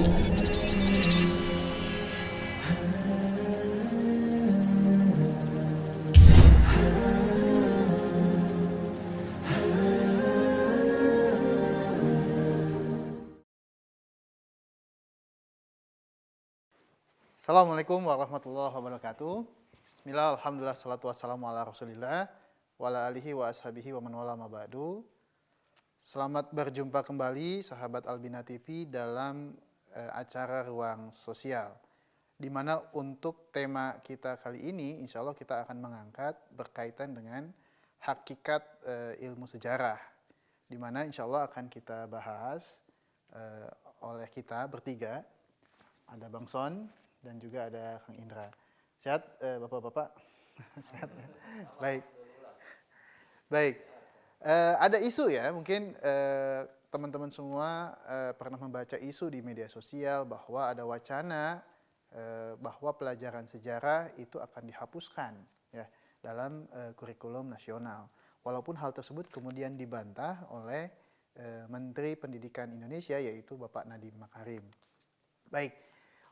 Assalamualaikum warahmatullahi wabarakatuh. Bismillah, alhamdulillah, salatu wassalamu ala rasulillah wa ala alihi wa ashabihi wa man wala ma ba'du. Selamat berjumpa kembali sahabat Albina TV dalam acara Ruang Sosial, di mana untuk tema kita kali ini insya Allah kita akan mengangkat berkaitan dengan hakikat ilmu sejarah, di mana insya Allah akan kita bahas oleh kita bertiga. Ada Bang Son dan juga ada Kang Indra. Sehat Bapak-bapak? Sehat ya? Baik. Baik. Ada isu ya, mungkin teman-teman semua pernah membaca isu di media sosial bahwa ada wacana bahwa pelajaran sejarah itu akan dihapuskan ya dalam kurikulum nasional. Walaupun hal tersebut kemudian dibantah oleh Menteri Pendidikan Indonesia yaitu Bapak Nadiem Makarim. Baik.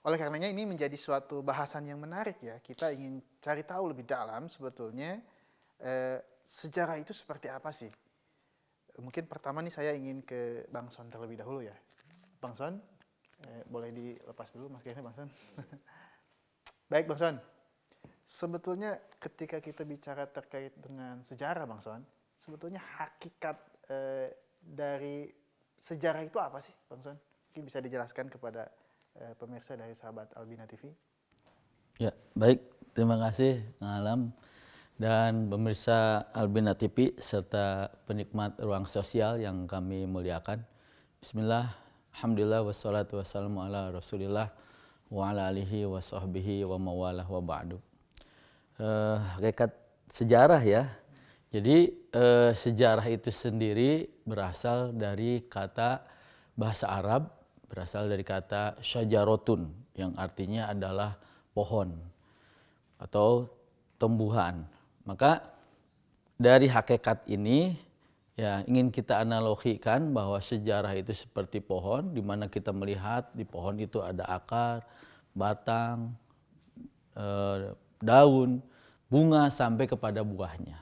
Oleh karenanya ini menjadi suatu bahasan yang menarik ya. Kita ingin cari tahu lebih dalam sebetulnya sejarah itu seperti apa sih. Mungkin pertama nih saya ingin ke Bang Son terlebih dahulu ya. Bang Son, boleh dilepas dulu maskernya Bang Son. Baik Bang Son, sebetulnya ketika kita bicara terkait dengan sejarah Bang Son, sebetulnya hakikat dari sejarah itu apa sih Bang Son? Mungkin bisa dijelaskan kepada pemirsa dari sahabat Albina TV. Ya, baik. Terima kasih Kang Alam dan pemirsa Albina TV serta penikmat Ruang Sosial yang kami muliakan. Bismillah, alhamdulillah, wassalatu wassalamu ala rasulillah wa ala alihi wa sahbihi wa mawalah wa ba'du. Hakikat sejarah ya. Jadi sejarah itu sendiri berasal dari kata bahasa Arab, berasal dari kata syajarotun yang artinya adalah pohon atau tumbuhan. Maka dari hakikat ini ya ingin kita analogikan bahwa sejarah itu seperti pohon, di mana kita melihat di pohon itu ada akar, batang, daun, bunga sampai kepada buahnya.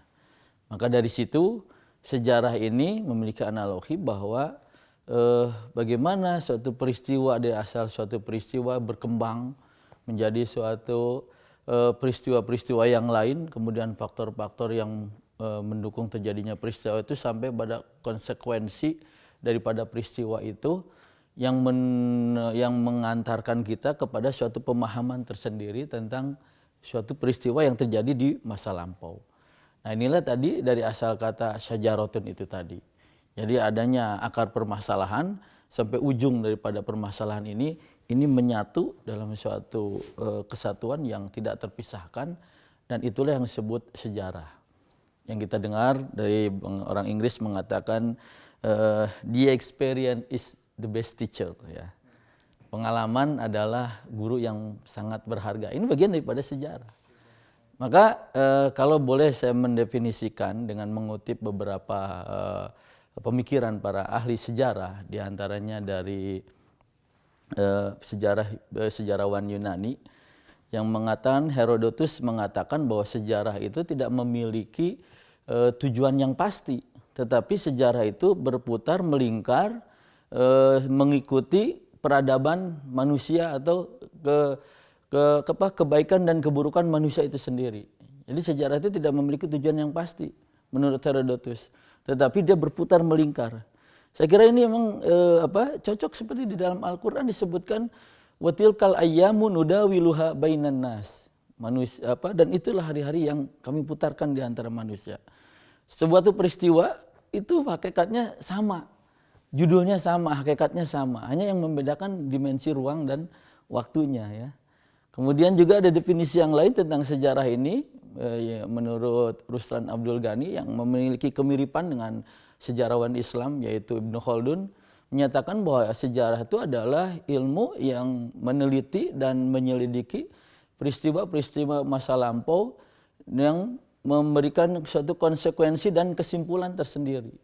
Maka dari situ sejarah ini memiliki analogi bahwa bagaimana suatu peristiwa dari asal suatu peristiwa berkembang menjadi suatu peristiwa-peristiwa yang lain, kemudian faktor-faktor yang mendukung terjadinya peristiwa itu sampai pada konsekuensi daripada peristiwa itu yang mengantarkan kita kepada suatu pemahaman tersendiri tentang suatu peristiwa yang terjadi di masa lampau. Nah inilah tadi dari asal kata syajarotun itu tadi. Jadi adanya akar permasalahan sampai ujung daripada permasalahan ini menyatu dalam suatu kesatuan yang tidak terpisahkan, dan itulah yang disebut sejarah. Yang kita dengar dari orang Inggris mengatakan the experience is the best teacher ya. Pengalaman adalah guru yang sangat berharga. Ini bagian daripada sejarah. Maka kalau boleh saya mendefinisikan dengan mengutip beberapa pemikiran para ahli sejarah, diantaranya dari sejarawan Yunani yang mengatakan, Herodotus mengatakan bahwa sejarah itu tidak memiliki tujuan yang pasti, tetapi sejarah itu berputar melingkar mengikuti peradaban manusia atau kebaikan dan keburukan manusia itu sendiri. Jadi sejarah itu tidak memiliki tujuan yang pasti menurut Herodotus, tetapi dia berputar melingkar. Saya kira ini memang cocok seperti di dalam Al-Qur'an disebutkan watilkal ayyamu nudawiluha bainan nas. Manusia dan itulah hari-hari yang kami putarkan di antara manusia. Sebuah peristiwa itu hakikatnya sama. Judulnya sama, hakikatnya sama. Hanya yang membedakan dimensi ruang dan waktunya ya. Kemudian juga ada definisi yang lain tentang sejarah ini menurut Ruslan Abdul Ghani yang memiliki kemiripan dengan sejarawan Islam yaitu Ibnu Khaldun, menyatakan bahwa sejarah itu adalah ilmu yang meneliti dan menyelidiki peristiwa-peristiwa masa lampau yang memberikan suatu konsekuensi dan kesimpulan tersendiri.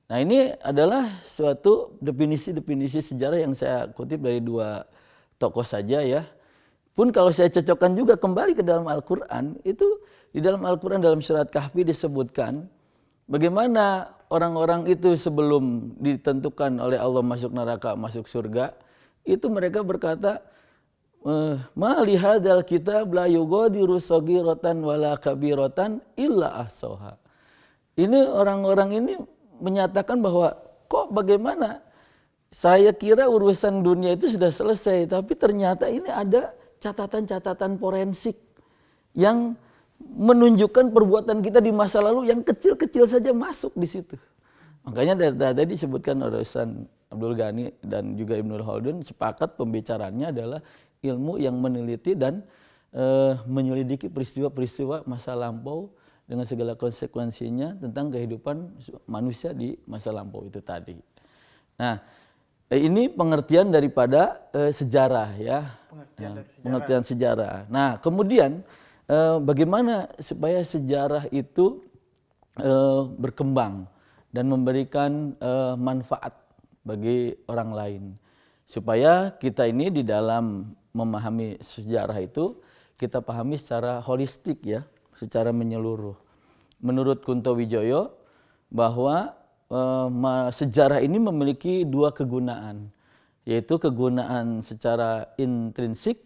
Nah ini adalah suatu definisi-definisi sejarah yang saya kutip dari dua tokoh saja ya. Pun kalau saya cocokkan juga kembali ke dalam Al-Quran, itu di dalam Al-Quran dalam surat Kahfi disebutkan bagaimana orang-orang itu sebelum ditentukan oleh Allah masuk neraka, masuk surga, itu mereka berkata, ma li hadzal kitab la yughadiru shaghiratan wala kabiratan illa ahsaha. Ini orang-orang ini menyatakan bahwa kok bagaimana saya kira urusan dunia itu sudah selesai, tapi ternyata ini ada catatan-catatan forensik yang menunjukkan perbuatan kita di masa lalu yang kecil-kecil saja masuk di situ. Makanya dari tadi disebutkan oleh Ustaz Abdul Ghani dan juga Ibnul Khaldun sepakat pembicaranya adalah ilmu yang meneliti dan menyelidiki peristiwa-peristiwa masa lampau dengan segala konsekuensinya tentang kehidupan manusia di masa lampau itu tadi. Nah, ini pengertian daripada sejarah ya. Pengertian sejarah. Nah, kemudian bagaimana supaya sejarah itu berkembang dan memberikan manfaat bagi orang lain. Supaya kita ini di dalam memahami sejarah itu kita pahami secara holistik ya, secara menyeluruh. Menurut Kunto Wijoyo bahwa sejarah ini memiliki dua kegunaan, yaitu kegunaan secara intrinsik,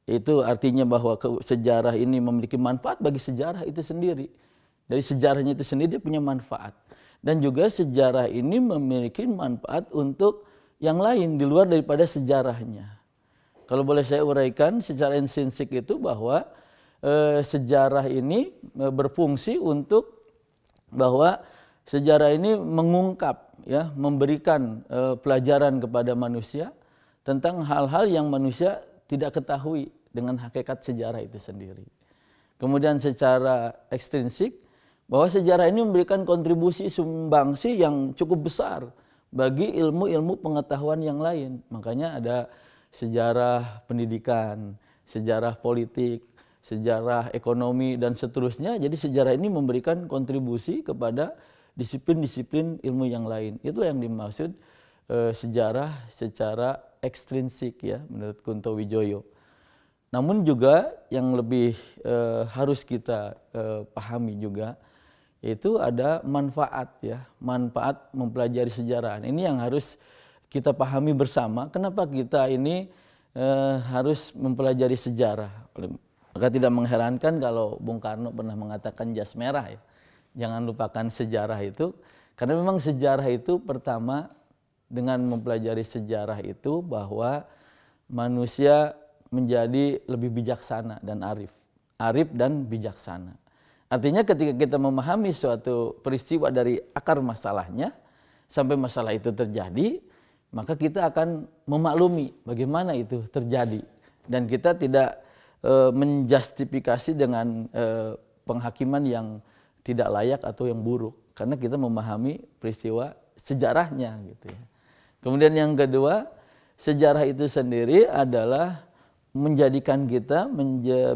yaitu artinya bahwa sejarah ini memiliki manfaat bagi sejarah itu sendiri. Dari sejarahnya itu sendiri dia punya manfaat. Dan juga sejarah ini memiliki manfaat untuk yang lain di luar daripada sejarahnya. Kalau boleh saya uraikan secara intrinsik itu bahwa sejarah ini berfungsi untuk bahwa sejarah ini mengungkap ya, memberikan pelajaran kepada manusia tentang hal-hal yang manusia tidak ketahui dengan hakikat sejarah itu sendiri. Kemudian secara ekstrinsik bahwa sejarah ini memberikan kontribusi sumbangsi yang cukup besar bagi ilmu-ilmu pengetahuan yang lain. Makanya ada sejarah pendidikan, sejarah politik, sejarah ekonomi dan seterusnya. Jadi sejarah ini memberikan kontribusi kepada disiplin-disiplin ilmu yang lain. Itulah yang dimaksud sejarah secara ekstrinsik ya menurut Kunto Wijoyo. Namun juga yang lebih harus kita pahami juga yaitu ada manfaat ya, manfaat mempelajari sejarah. Ini yang harus kita pahami bersama. Kenapa kita ini harus mempelajari sejarah? Maka tidak mengherankan kalau Bung Karno pernah mengatakan jas merah ya. Jangan lupakan sejarah itu. Karena memang sejarah itu pertama dengan mempelajari sejarah itu bahwa manusia menjadi lebih bijaksana dan arif. Arif dan bijaksana. Artinya ketika kita memahami suatu peristiwa dari akar masalahnya sampai masalah itu terjadi, maka kita akan memaklumi bagaimana itu terjadi. Dan kita tidak menjustifikasi dengan penghakiman yang tidak layak atau yang buruk. Karena kita memahami peristiwa sejarahnya gitu ya. Kemudian yang kedua, sejarah itu sendiri adalah menjadikan kita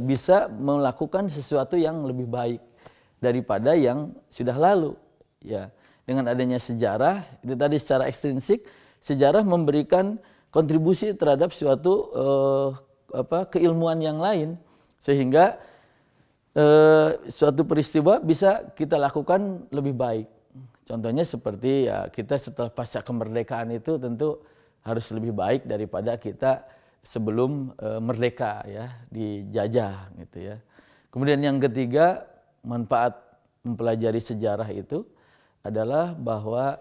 bisa melakukan sesuatu yang lebih baik daripada yang sudah lalu. Ya, dengan adanya sejarah itu tadi secara ekstrinsik, sejarah memberikan kontribusi terhadap suatu keilmuan yang lain sehingga suatu peristiwa bisa kita lakukan lebih baik. Contohnya seperti ya kita setelah pasca kemerdekaan itu tentu harus lebih baik daripada kita sebelum merdeka ya, dijajah gitu ya. Kemudian yang ketiga, manfaat mempelajari sejarah itu adalah bahwa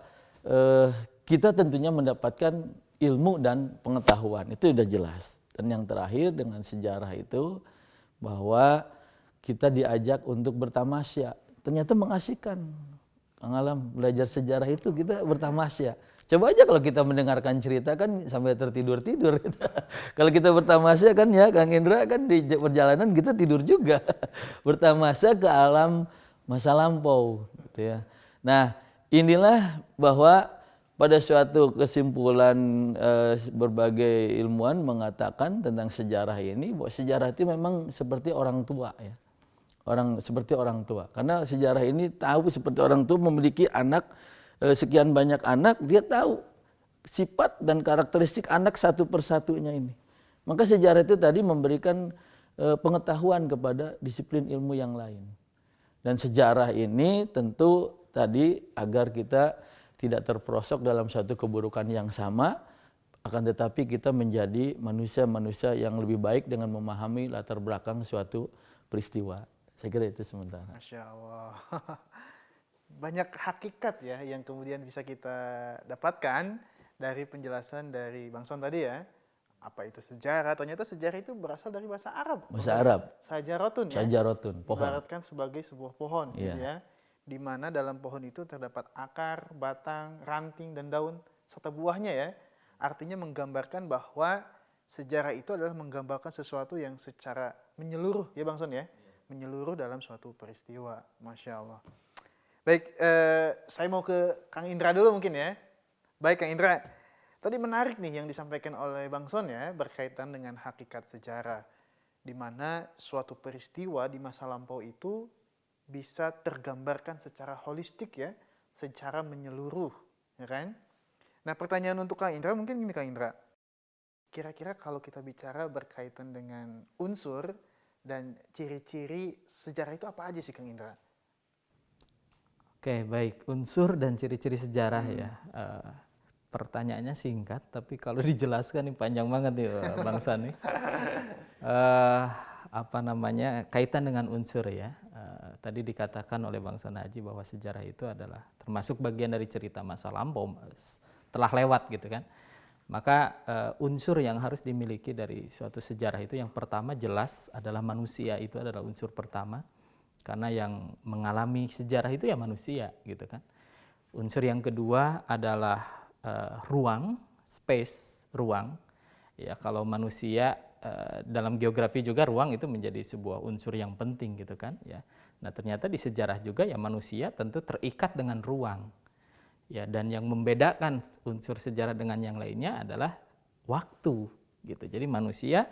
kita tentunya mendapatkan ilmu dan pengetahuan, itu sudah jelas. Dan yang terakhir dengan sejarah itu bahwa kita diajak untuk bertamasya. Ternyata mengasihkan. Kang Alam, belajar sejarah itu kita bertamasya. Coba aja kalau kita mendengarkan cerita kan sampai tertidur-tidur. Kalau kita bertamasya kan ya Kang Indra kan di perjalanan kita tidur juga. Bertamasya ke alam masa lampau. Gitu ya. Nah inilah bahwa pada suatu kesimpulan berbagai ilmuwan mengatakan tentang sejarah ini bahwa sejarah itu memang seperti orang tua ya. Seperti orang tua. Karena sejarah ini tahu seperti orang tua memiliki anak sekian banyak anak, dia tahu sifat dan karakteristik anak satu persatunya ini. Maka sejarah itu tadi memberikan pengetahuan kepada disiplin ilmu yang lain. Dan sejarah ini tentu tadi agar kita tidak terperosok dalam satu keburukan yang sama, akan tetapi kita menjadi manusia-manusia yang lebih baik dengan memahami latar belakang suatu peristiwa. Saya kira itu sementara. Masya Allah. Banyak hakikat ya yang kemudian bisa kita dapatkan dari penjelasan dari Bang Son tadi ya. Apa itu sejarah? Ternyata sejarah itu berasal dari bahasa Arab. Bahasa Arab. Sajarotun ya. Sajarotun, pohon. Ibaratkan sebagai sebuah pohon gitu ya. Di mana dalam pohon itu terdapat akar, batang, ranting, dan daun serta buahnya ya. Artinya menggambarkan bahwa sejarah itu adalah menggambarkan sesuatu yang secara menyeluruh ya Bang Son ya. Menyeluruh dalam suatu peristiwa. Masya Allah. Baik, saya mau ke Kang Indra dulu mungkin ya. Baik Kang Indra, tadi menarik nih yang disampaikan oleh Bang Son ya berkaitan dengan hakikat sejarah. Di mana suatu peristiwa di masa lampau itu bisa tergambarkan secara holistik ya, secara menyeluruh, ya kan? Nah pertanyaan untuk Kang Indra mungkin gini Kang Indra. Kira-kira kalau kita bicara berkaitan dengan unsur dan ciri-ciri sejarah itu apa aja sih Kang Indra? Oke, baik. Unsur dan ciri-ciri sejarah ya. Pertanyaannya singkat, tapi kalau dijelaskan ini panjang banget nih Bang San nih. Kaitan dengan unsur ya. Tadi dikatakan oleh Bang San Haji bahwa sejarah itu adalah termasuk bagian dari cerita masa lampau, telah lewat gitu kan. Maka unsur yang harus dimiliki dari suatu sejarah itu yang pertama jelas adalah manusia, itu adalah unsur pertama. Karena yang mengalami sejarah itu ya manusia gitu kan. Unsur yang kedua adalah ruang, space, ruang. Ya kalau manusia dalam geografi juga ruang itu menjadi sebuah unsur yang penting gitu kan ya. Nah ternyata di sejarah juga ya manusia tentu terikat dengan ruang. Ya dan yang membedakan unsur sejarah dengan yang lainnya adalah waktu gitu. Jadi manusia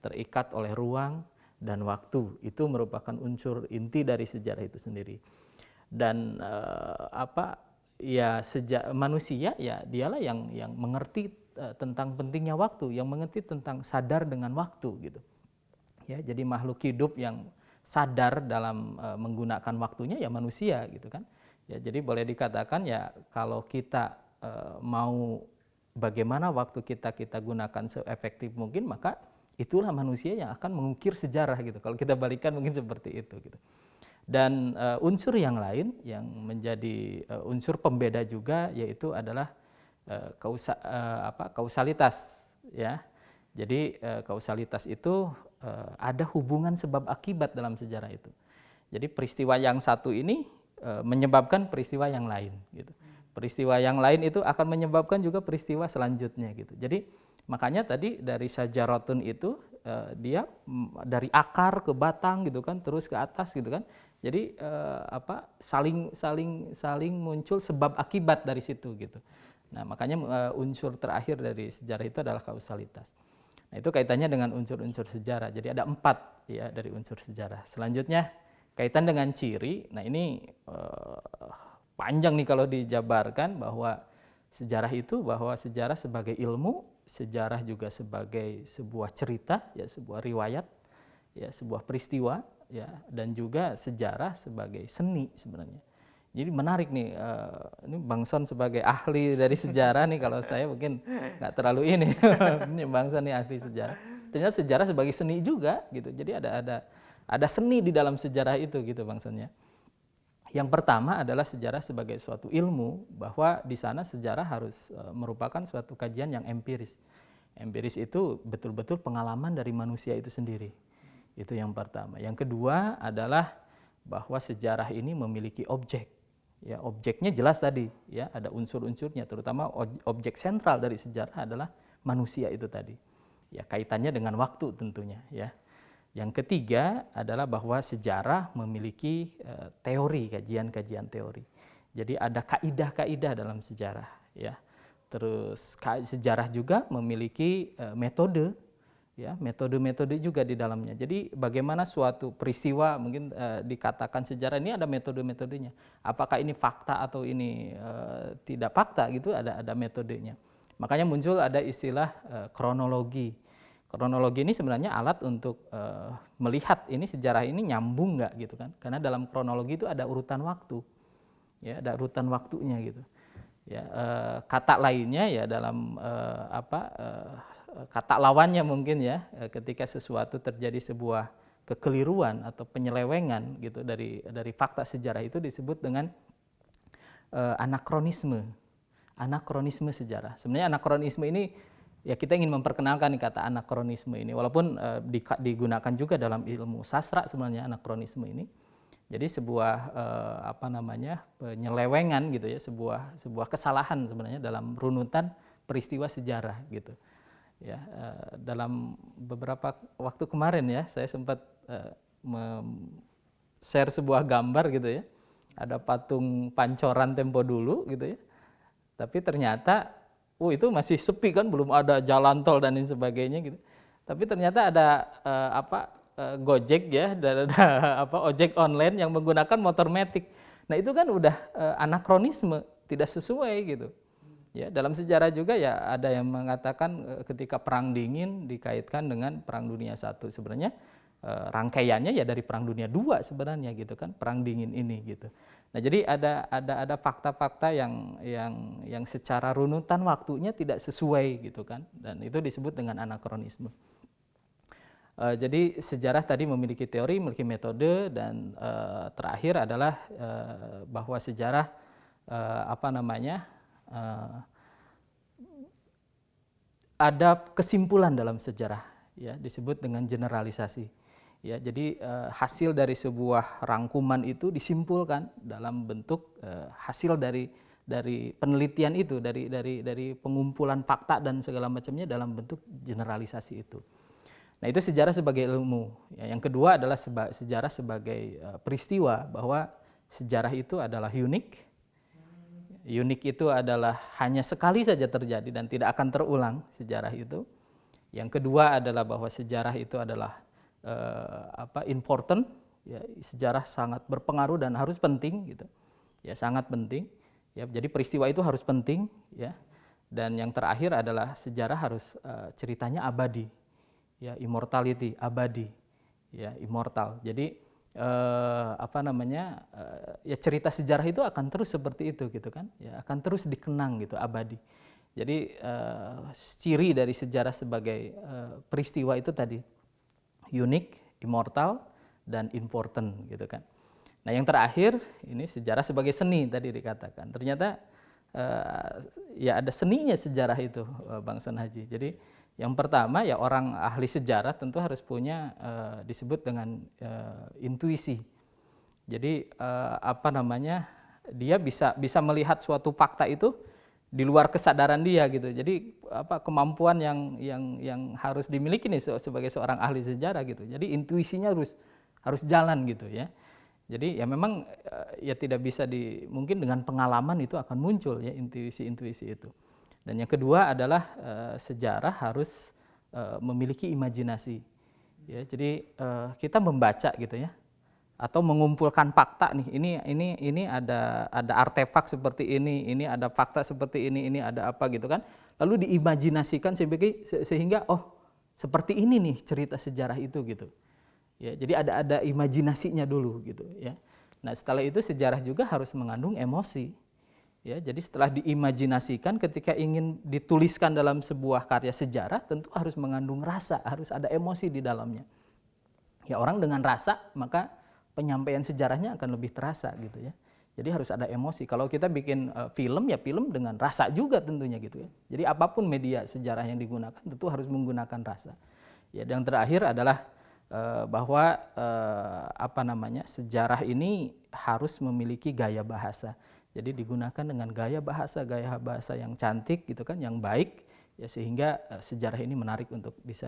terikat oleh ruang dan waktu, itu merupakan unsur inti dari sejarah itu sendiri. Dan manusia ya dialah yang mengerti tentang pentingnya waktu, yang mengerti tentang sadar dengan waktu gitu. Ya, jadi makhluk hidup yang sadar dalam menggunakan waktunya ya manusia gitu kan. Ya, jadi boleh dikatakan ya kalau kita mau bagaimana waktu kita gunakan seefektif mungkin, maka itulah manusia yang akan mengukir sejarah gitu. Kalau kita balikan mungkin seperti itu gitu. Dan unsur yang lain yang menjadi unsur pembeda juga yaitu adalah kausalitas ya. Jadi kausalitas itu ada hubungan sebab akibat dalam sejarah itu. Jadi peristiwa yang satu ini menyebabkan peristiwa yang lain gitu. Peristiwa yang lain itu akan menyebabkan juga peristiwa selanjutnya gitu. Jadi makanya tadi dari sajarotun itu dia dari akar ke batang gitu kan, terus ke atas gitu kan. Jadi saling muncul sebab akibat dari situ gitu. Nah makanya unsur terakhir dari sejarah itu adalah kausalitas. Nah itu kaitannya dengan unsur-unsur sejarah. Jadi ada 4 ya dari unsur sejarah. Selanjutnya kaitan dengan ciri. Nah ini panjang nih kalau dijabarkan bahwa sejarah sebagai ilmu, sejarah juga sebagai sebuah cerita, ya sebuah riwayat, ya sebuah peristiwa, ya dan juga sejarah sebagai seni sebenarnya. Jadi menarik nih, ini Bang Son sebagai ahli dari sejarah nih, kalau saya mungkin nggak terlalu ini, Bang Son nih ahli sejarah. Ternyata sejarah sebagai seni juga gitu. Jadi ada seni di dalam sejarah itu gitu Bang Son ya. Yang pertama adalah sejarah sebagai suatu ilmu, bahwa di sana sejarah harus merupakan suatu kajian yang empiris. Empiris itu betul-betul pengalaman dari manusia itu sendiri. Itu yang pertama. Yang kedua adalah bahwa sejarah ini memiliki objek. Ya, objeknya jelas tadi, ya, ada unsur-unsurnya, terutama objek sentral dari sejarah adalah manusia itu tadi. Ya, kaitannya dengan waktu tentunya, ya. Yang ketiga adalah bahwa sejarah memiliki teori, kajian-kajian teori. Jadi ada kaidah-kaidah dalam sejarah, ya. Terus sejarah juga memiliki metode, ya, metode-metode juga di dalamnya. Jadi bagaimana suatu peristiwa mungkin dikatakan sejarah, ini ada metode-metodenya. Apakah ini fakta atau ini tidak fakta gitu, ada metodenya. Makanya muncul ada istilah kronologi. Kronologi ini sebenarnya alat untuk melihat ini sejarah ini nyambung nggak gitu kan? Karena dalam kronologi itu ada urutan waktu, ya, ada urutan waktunya gitu. Ya, kata lainnya ya dalam kata lawannya mungkin ya, ketika sesuatu terjadi sebuah kekeliruan atau penyelewengan gitu dari fakta sejarah itu disebut dengan anakronisme sejarah. Sebenarnya anakronisme ini ya kita ingin memperkenalkan kata anakronisme ini, walaupun digunakan juga dalam ilmu sastra sebenarnya anakronisme ini. Jadi sebuah penyelewengan gitu ya, sebuah kesalahan sebenarnya dalam runutan peristiwa sejarah gitu. Ya, dalam beberapa waktu kemarin ya, saya sempat share sebuah gambar gitu ya. Ada patung Pancoran tempo dulu gitu ya. Tapi ternyata itu masih sepi kan, belum ada jalan tol dan lain sebagainya gitu. Tapi ternyata ada Gojek ya, ada ojek online yang menggunakan motor matic. Nah itu kan udah anakronisme, tidak sesuai gitu. Ya, dalam sejarah juga ya ada yang mengatakan ketika Perang Dingin dikaitkan dengan Perang Dunia I. Sebenarnya rangkaiannya ya dari Perang Dunia II sebenarnya gitu kan, Perang Dingin ini gitu. Nah jadi ada fakta-fakta yang secara runutan waktunya tidak sesuai gitu kan, dan itu disebut dengan anakronisme. Jadi sejarah tadi memiliki teori, memiliki metode, dan terakhir adalah bahwa sejarah ada kesimpulan dalam sejarah, ya, disebut dengan generalisasi. Ya, jadi hasil dari sebuah rangkuman itu disimpulkan dalam bentuk hasil dari penelitian itu, dari pengumpulan fakta dan segala macamnya dalam bentuk generalisasi itu. Nah itu sejarah sebagai ilmu. Ya, yang kedua adalah sejarah sebagai peristiwa, bahwa sejarah itu adalah unik. Unik itu adalah hanya sekali saja terjadi dan tidak akan terulang sejarah itu. Yang kedua adalah bahwa sejarah itu adalah important. Ya, sejarah sangat berpengaruh dan harus penting gitu. Ya, sangat penting. Ya, jadi peristiwa itu harus penting. Ya. Dan yang terakhir adalah sejarah harus ceritanya abadi. Ya, immortality, abadi, ya, immortal. Jadi ya cerita sejarah itu akan terus seperti itu gitu kan, ya, akan terus dikenang gitu, abadi. Jadi ciri dari sejarah sebagai peristiwa itu tadi unik, immortal, dan important gitu kan. Nah yang terakhir ini sejarah sebagai seni tadi dikatakan. Ternyata ya ada seninya sejarah itu, Bang San Haji. Jadi yang pertama ya orang ahli sejarah tentu harus punya disebut dengan intuisi. Jadi dia bisa melihat suatu fakta itu di luar kesadaran dia gitu. Jadi kemampuan yang harus dimiliki nih sebagai seorang ahli sejarah gitu. Jadi intuisinya harus jalan gitu ya. Jadi ya memang ya tidak bisa mungkin dengan pengalaman itu akan muncul ya intuisi itu. Dan yang kedua adalah sejarah harus memiliki imajinasi. Ya, jadi kita membaca gitu ya, atau mengumpulkan fakta nih. Ini ada artefak seperti ini ada fakta seperti ini ada apa gitu kan. Lalu diimajinasikan sehingga seperti ini nih cerita sejarah itu gitu. Ya, jadi ada imajinasinya dulu gitu ya. Nah setelah itu sejarah juga harus mengandung emosi. Ya, jadi setelah diimajinasikan ketika ingin dituliskan dalam sebuah karya sejarah tentu harus mengandung rasa, harus ada emosi di dalamnya. Ya orang dengan rasa maka penyampaian sejarahnya akan lebih terasa gitu ya. Jadi harus ada emosi. Kalau kita bikin film ya film dengan rasa juga tentunya gitu ya. Jadi apapun media sejarah yang digunakan tentu harus menggunakan rasa. Ya, yang terakhir adalah bahwa sejarah ini harus memiliki gaya bahasa. Jadi digunakan dengan gaya bahasa yang cantik gitu kan, yang baik ya, sehingga sejarah ini menarik untuk bisa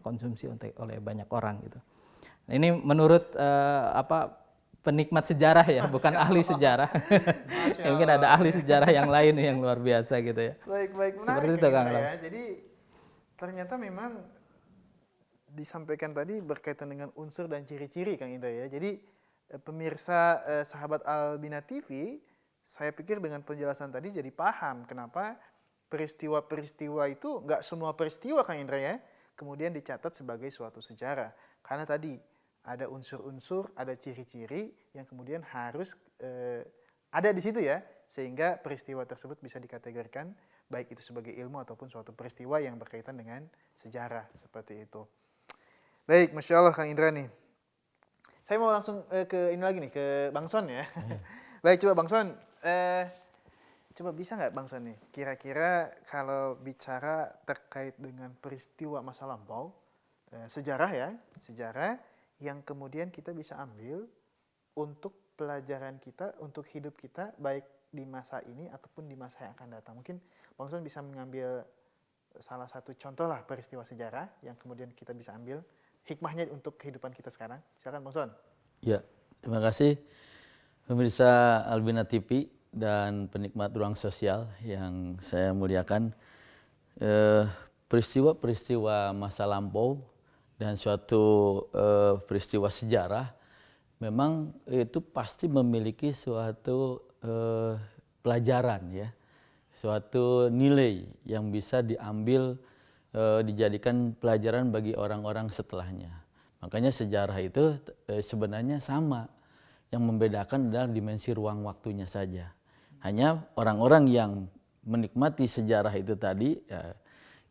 konsumsi oleh banyak orang gitu. Nah, ini menurut penikmat sejarah ya, bukan ahli sejarah. Mungkin ada ahli sejarah yang lain yang luar biasa gitu ya. Baik, menarik seperti itu Kang. ya. Jadi ternyata memang disampaikan tadi berkaitan dengan unsur dan ciri-ciri Kang Indra ya. Jadi pemirsa sahabat Albina TV, saya pikir dengan penjelasan tadi jadi paham kenapa peristiwa-peristiwa itu nggak semua peristiwa Kang Indra ya, kemudian dicatat sebagai suatu sejarah. Karena tadi ada unsur-unsur, ada ciri-ciri yang kemudian harus ada di situ ya, sehingga peristiwa tersebut bisa dikategorikan baik itu sebagai ilmu ataupun suatu peristiwa yang berkaitan dengan sejarah seperti itu. Baik, Masya Allah Kang Indra nih. Saya mau langsung ke ini lagi nih, ke Bang Son ya. Baik, coba Bang Son, coba bisa nggak Bang Son nih, kira-kira kalau bicara terkait dengan peristiwa masa lampau, sejarah ya, sejarah yang kemudian kita bisa ambil untuk pelajaran kita, untuk hidup kita, baik di masa ini ataupun di masa yang akan datang. Mungkin Bang Son bisa mengambil salah satu contoh lah peristiwa sejarah yang kemudian kita bisa ambil hikmahnya untuk kehidupan kita sekarang. Silakan Bang Son. Ya, terima kasih pemirsa Albina TV dan penikmat ruang sosial yang saya muliakan. Peristiwa-peristiwa masa lampau dan suatu peristiwa sejarah memang itu pasti memiliki suatu pelajaran ya, suatu nilai yang bisa diambil, dijadikan pelajaran bagi orang-orang setelahnya. Makanya sejarah itu sebenarnya sama, yang membedakan adalah dimensi ruang waktunya saja. Hanya orang-orang yang menikmati sejarah itu tadi, ya,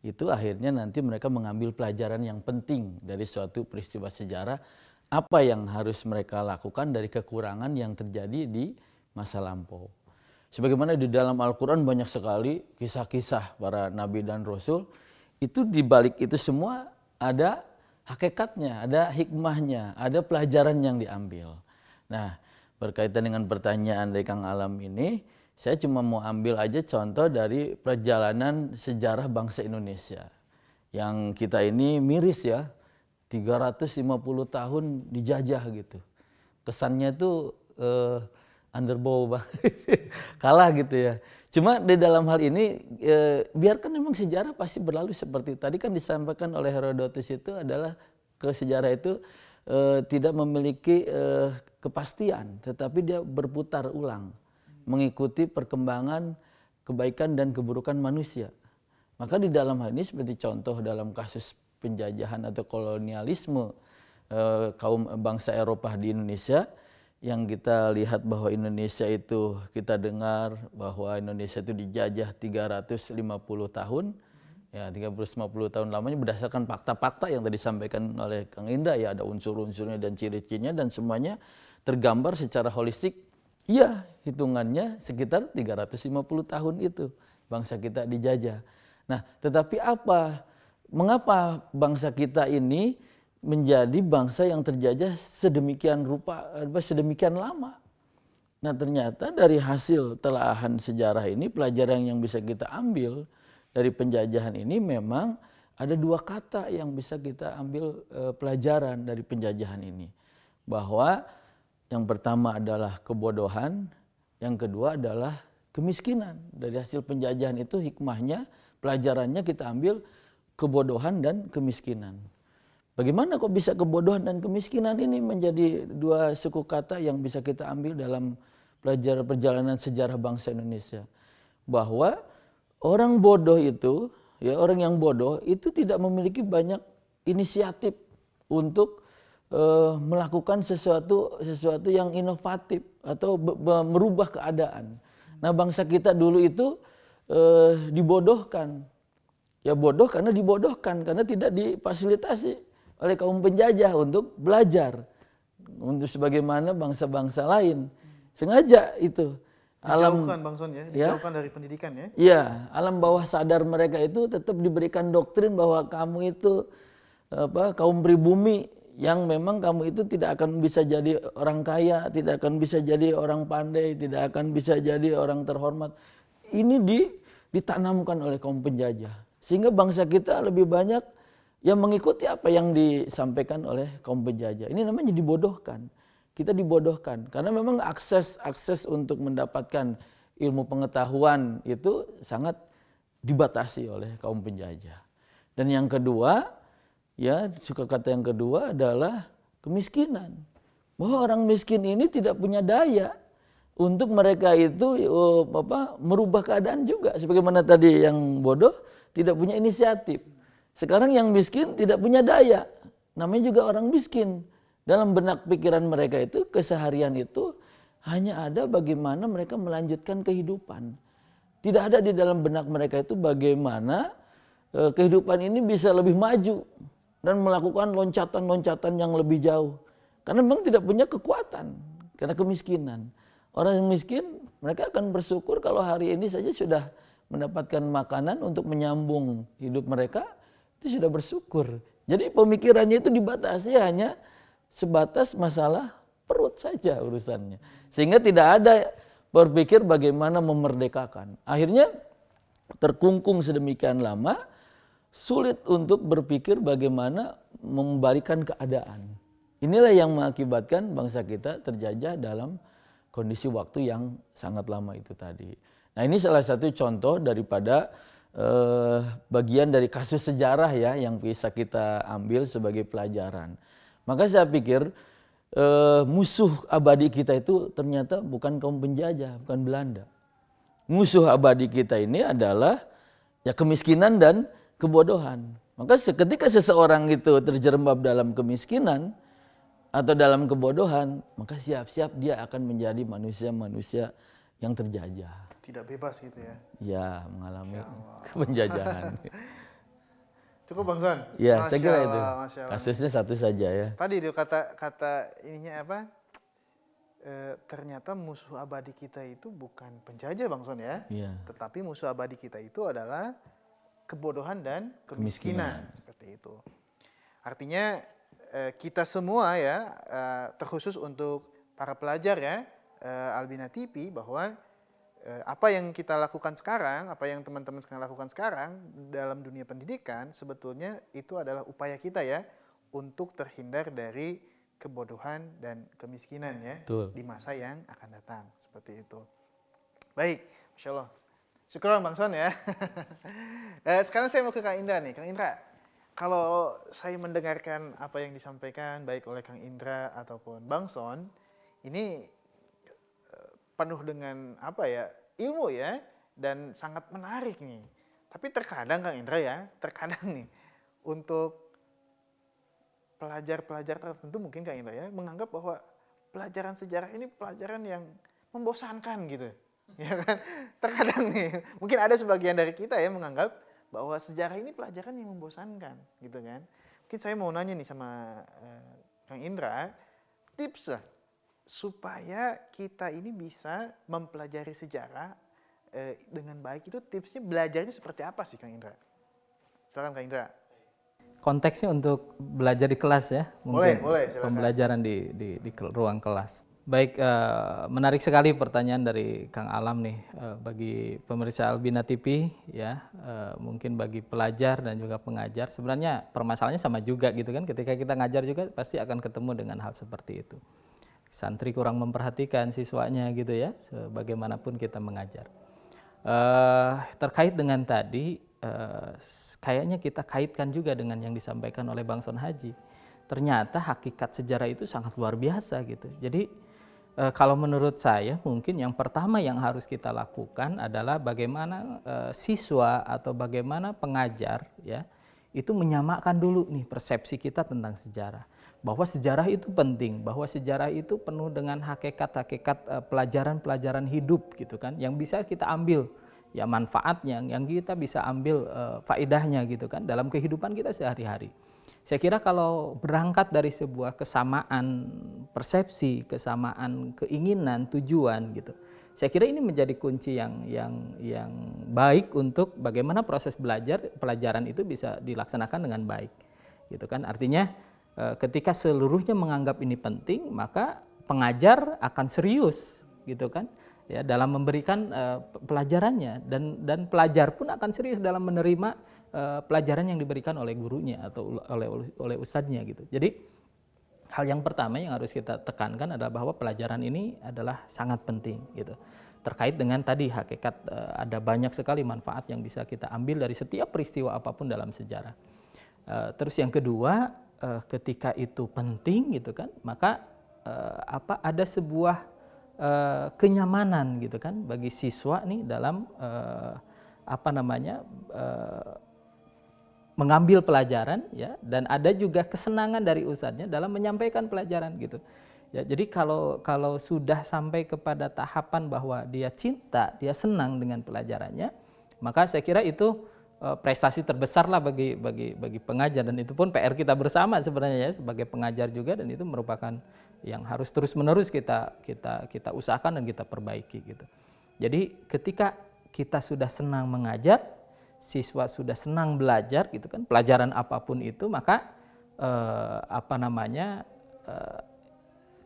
itu akhirnya nanti mereka mengambil pelajaran yang penting dari suatu peristiwa sejarah, apa yang harus mereka lakukan dari kekurangan yang terjadi di masa lampau. Sebagaimana di dalam Al-Quran banyak sekali kisah-kisah para nabi dan rasul, itu di balik itu semua ada hakikatnya, ada hikmahnya, ada pelajaran yang diambil. Nah, berkaitan dengan pertanyaan dari Kang Alam ini, saya cuma mau ambil aja contoh dari perjalanan sejarah bangsa Indonesia. Yang kita ini miris ya, 350 tahun dijajah gitu. Kesannya tuh underbow banget, kalah gitu ya. Cuma di dalam hal ini, biarkan memang sejarah pasti berlalu seperti tadi kan disampaikan oleh Herodotus itu adalah sejarah itu tidak memiliki kepastian, tetapi dia berputar ulang, mengikuti perkembangan kebaikan dan keburukan manusia. Maka di dalam hal ini seperti contoh dalam kasus penjajahan atau kolonialisme kaum bangsa Eropa di Indonesia, yang kita lihat bahwa Indonesia itu, kita dengar bahwa Indonesia itu dijajah 350 tahun, ya 350 tahun lamanya berdasarkan fakta-fakta yang tadi disampaikan oleh Kang Indra, ya ada unsur-unsurnya dan ciri-cirinya dan semuanya tergambar secara holistik. Iya, hitungannya sekitar 350 tahun itu bangsa kita dijajah. Nah, tetapi mengapa bangsa kita ini menjadi bangsa yang terjajah sedemikian rupa, sedemikian lama? Nah, ternyata dari hasil telaahan sejarah ini, pelajaran yang bisa kita ambil dari penjajahan ini memang ada dua kata yang bisa kita ambil pelajaran dari penjajahan ini. Bahwa yang pertama adalah kebodohan, yang kedua adalah kemiskinan. Dari hasil penjajahan itu hikmahnya, pelajarannya kita ambil kebodohan dan kemiskinan. Bagaimana kok bisa kebodohan dan kemiskinan ini menjadi dua suku kata yang bisa kita ambil dalam pelajaran perjalanan sejarah bangsa Indonesia? Bahwa orang bodoh itu, ya orang yang bodoh itu tidak memiliki banyak inisiatif untuk melakukan sesuatu yang inovatif atau merubah keadaan. Nah, bangsa kita dulu itu dibodohkan. Ya bodoh karena dibodohkan, karena tidak difasilitasi oleh kaum penjajah untuk belajar untuk sebagaimana bangsa-bangsa lain. Sengaja itu Dijauhkan Bang Son ya, dijauhkan dari pendidikan ya. Iya, alam bawah sadar mereka itu tetap diberikan doktrin bahwa kamu itu kaum pribumi yang memang kamu itu tidak akan bisa jadi orang kaya, tidak akan bisa jadi orang pandai, tidak akan bisa jadi orang terhormat. Ini ditanamkan oleh kaum penjajah. Sehingga bangsa kita lebih banyak yang mengikuti apa yang disampaikan oleh kaum penjajah. Ini namanya dibodohkan. Kita dibodohkan karena memang akses untuk mendapatkan ilmu pengetahuan itu sangat dibatasi oleh kaum penjajah. Dan yang kedua, ya suka kata yang kedua adalah kemiskinan. Bahwa orang miskin ini tidak punya daya untuk mereka itu merubah keadaan juga. Sebagaimana tadi yang bodoh tidak punya inisiatif. Sekarang yang miskin tidak punya daya. Namanya juga orang miskin. Dalam benak pikiran mereka itu, keseharian itu hanya ada bagaimana mereka melanjutkan kehidupan. Tidak ada di dalam benak mereka itu bagaimana kehidupan ini bisa lebih maju dan melakukan loncatan-loncatan yang lebih jauh. Karena memang tidak punya kekuatan, karena kemiskinan. Orang yang miskin, mereka akan bersyukur kalau hari ini saja sudah mendapatkan makanan untuk menyambung hidup mereka, itu sudah bersyukur. Jadi pemikirannya itu dibatasi hanya sebatas masalah perut saja urusannya. Sehingga tidak ada berpikir bagaimana memerdekakan. Akhirnya terkungkung sedemikian lama, sulit untuk berpikir bagaimana membalikan keadaan. Inilah yang mengakibatkan bangsa kita terjajah dalam kondisi waktu yang sangat lama itu tadi. Nah, ini salah satu contoh daripada bagian dari kasus sejarah ya yang bisa kita ambil sebagai pelajaran. Maka saya pikir musuh abadi kita itu ternyata bukan kaum penjajah, bukan Belanda. Musuh abadi kita ini adalah ya kemiskinan dan kebodohan. Maka ketika seseorang itu terjerembab dalam kemiskinan atau dalam kebodohan, maka siap-siap dia akan menjadi manusia-manusia yang terjajah. Tidak bebas gitu ya? Ya, mengalami penjajahan. Cukup Bang Son? Ya, saya kira itu. Kasusnya satu saja ya. Tadi itu kata ininya apa? Ternyata musuh abadi kita itu bukan penjajah Bang Son ya? Iya. Tetapi musuh abadi kita itu adalah kebodohan dan kemiskinan. Seperti itu. Artinya kita semua ya, terkhusus untuk para pelajar ya, Albina TV, bahwa apa yang kita lakukan sekarang, apa yang teman-teman sekarang lakukan sekarang dalam dunia pendidikan, sebetulnya itu adalah upaya kita ya untuk terhindar dari kebodohan dan kemiskinan ya. Betul. Di masa yang akan datang, seperti itu. Baik, Masya Allah. Syukur Bang Son ya. Sekarang saya mau ke Kang Indra nih. Kang Indra, kalau saya mendengarkan apa yang disampaikan baik oleh Kang Indra ataupun Bang Son, ini penuh dengan apa ya, ilmu ya, dan sangat menarik nih. Tapi terkadang Kang Indra ya, terkadang nih untuk pelajar-pelajar tertentu mungkin Kang Indra ya, menganggap bahwa pelajaran sejarah ini pelajaran yang membosankan gitu. Ya kan? Terkadang nih, mungkin ada sebagian dari kita ya menganggap bahwa sejarah ini pelajaran yang membosankan gitu kan. Mungkin saya mau nanya nih sama Kang Indra, tips lah supaya kita ini bisa mempelajari sejarah dengan baik, itu tipsnya belajarnya seperti apa sih Kang Indra? Silakan Kang Indra. Konteksnya untuk belajar di kelas ya, mungkin boleh, silakan. Pembelajaran di ruang kelas. Baik, menarik sekali pertanyaan dari Kang Alam nih, bagi pemirsa Albina TV ya, mungkin bagi pelajar dan juga pengajar. Sebenarnya permasalahannya sama juga gitu kan, ketika kita ngajar juga pasti akan ketemu dengan hal seperti itu. Santri kurang memperhatikan siswanya gitu ya, sebagaimanapun kita mengajar. Terkait dengan tadi, kayaknya kita kaitkan juga dengan yang disampaikan oleh Bang Son Haji. Ternyata hakikat sejarah itu sangat luar biasa gitu. Jadi kalau menurut saya mungkin yang pertama yang harus kita lakukan adalah bagaimana siswa atau bagaimana pengajar ya itu menyamakan dulu nih persepsi kita tentang sejarah. Bahwa sejarah itu penting, bahwa sejarah itu penuh dengan hakikat-hakikat pelajaran-pelajaran hidup gitu kan, yang bisa kita ambil ya manfaatnya, yang kita bisa ambil faedahnya gitu kan dalam kehidupan kita sehari-hari. Saya kira kalau berangkat dari sebuah kesamaan persepsi, kesamaan keinginan, tujuan gitu, saya kira ini menjadi kunci yang baik untuk bagaimana proses pelajaran itu bisa dilaksanakan dengan baik, gitu kan. Artinya ketika seluruhnya menganggap ini penting, maka pengajar akan serius gitu kan ya dalam memberikan pelajarannya, dan pelajar pun akan serius dalam menerima pelajaran yang diberikan oleh gurunya atau oleh ustadznya gitu. Jadi hal yang pertama yang harus kita tekankan adalah bahwa pelajaran ini adalah sangat penting gitu. terkait dengan tadi hakikat ada banyak sekali manfaat yang bisa kita ambil dari setiap peristiwa apapun dalam sejarah. Terus yang kedua, ketika itu penting gitu kan, maka ada sebuah kenyamanan gitu kan bagi siswa nih dalam mengambil pelajaran ya, dan ada juga kesenangan dari ustadznya dalam menyampaikan pelajaran gitu. Ya, jadi kalau sudah sampai kepada tahapan bahwa dia cinta, dia senang dengan pelajarannya, maka saya kira itu prestasi terbesar lah bagi pengajar, dan itu pun PR kita bersama sebenarnya ya sebagai pengajar juga, dan itu merupakan yang harus terus-menerus kita usahakan dan kita perbaiki gitu. Jadi ketika kita sudah senang mengajar, siswa sudah senang belajar gitu kan, pelajaran apapun itu, maka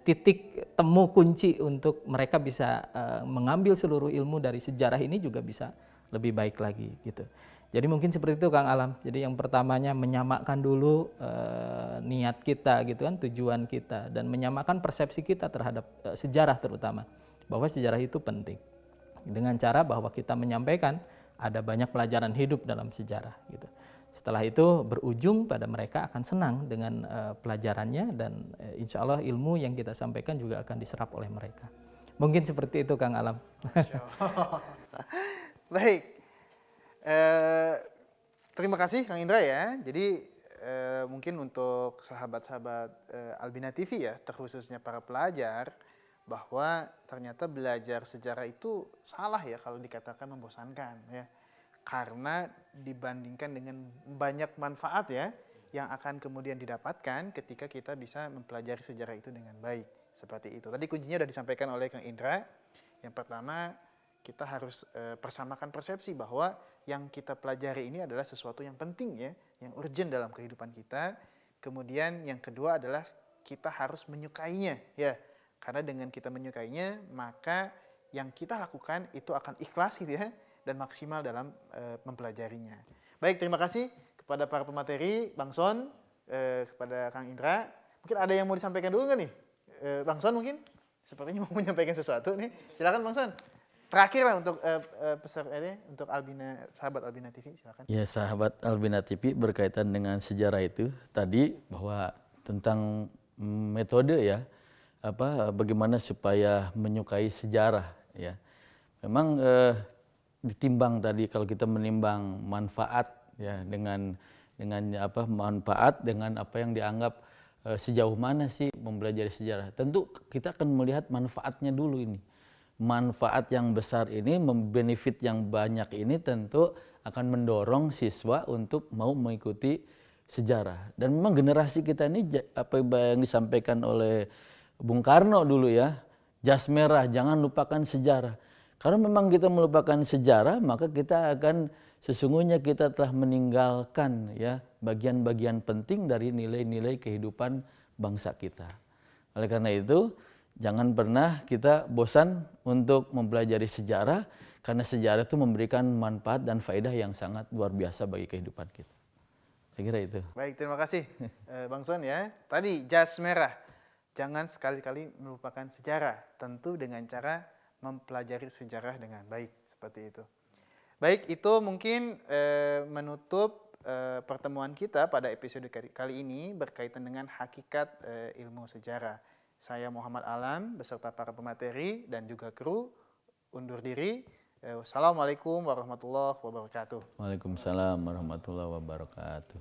titik temu kunci untuk mereka bisa mengambil seluruh ilmu dari sejarah ini juga bisa lebih baik lagi gitu. Jadi mungkin seperti itu Kang Alam. Jadi yang pertamanya menyamakan dulu niat kita gitu kan, tujuan kita, dan menyamakan persepsi kita terhadap sejarah terutama, bahwa sejarah itu penting. Dengan cara bahwa kita menyampaikan ada banyak pelajaran hidup dalam sejarah gitu. Setelah itu berujung pada mereka akan senang dengan pelajarannya, dan insya Allah ilmu yang kita sampaikan juga akan diserap oleh mereka. Mungkin seperti itu Kang Alam. Baik, terima kasih Kang Indra ya. Jadi mungkin untuk sahabat-sahabat Albina TV ya, terkhususnya para pelajar, bahwa ternyata belajar sejarah itu salah ya kalau dikatakan membosankan ya. Karena dibandingkan dengan banyak manfaat ya yang akan kemudian didapatkan ketika kita bisa mempelajari sejarah itu dengan baik. Seperti itu. Tadi kuncinya sudah disampaikan oleh Kang Indra. Yang pertama, kita harus persamakan persepsi bahwa yang kita pelajari ini adalah sesuatu yang penting ya, yang urgent dalam kehidupan kita. Kemudian yang kedua adalah kita harus menyukainya ya. Karena dengan kita menyukainya, maka yang kita lakukan itu akan ikhlas gitu ya, dan maksimal dalam mempelajarinya. Baik, terima kasih kepada para pemateri, Bang Son, kepada Kang Indra. Mungkin ada yang mau disampaikan dulu nggak nih? Bang Son mungkin sepertinya mau menyampaikan sesuatu nih. Silakan Bang Son. Terakhir lah untuk peserta untuk Albina, sahabat Albina TV, silakan. Ya, sahabat Albina TV, berkaitan dengan sejarah itu tadi, bahwa tentang metode ya, bagaimana supaya menyukai sejarah ya. Memang ditimbang tadi, kalau kita menimbang manfaat ya, dengan manfaat dengan apa yang dianggap sejauh mana sih mempelajari sejarah. Tentu kita akan melihat manfaatnya dulu ini. Manfaat yang besar ini, benefit yang banyak ini tentu akan mendorong siswa untuk mau mengikuti sejarah. Dan memang generasi kita ini, apa yang disampaikan oleh Bung Karno dulu ya, jas merah, jangan lupakan sejarah. Karena memang kita melupakan sejarah, maka kita akan sesungguhnya kita telah meninggalkan ya bagian-bagian penting dari nilai-nilai kehidupan bangsa kita. Oleh karena itu, jangan pernah kita bosan untuk mempelajari sejarah, karena sejarah itu memberikan manfaat dan faedah yang sangat luar biasa bagi kehidupan kita. Saya kira itu. Baik, terima kasih Bang Son ya. Tadi jas merah, jangan sekali-kali melupakan sejarah, tentu dengan cara mempelajari sejarah dengan baik, seperti itu. Baik, itu mungkin menutup pertemuan kita pada episode kali ini berkaitan dengan hakikat ilmu sejarah. Saya Muhammad Alam beserta para pemateri dan juga kru undur diri. Wassalamualaikum warahmatullahi wabarakatuh. Waalaikumsalam warahmatullahi wabarakatuh.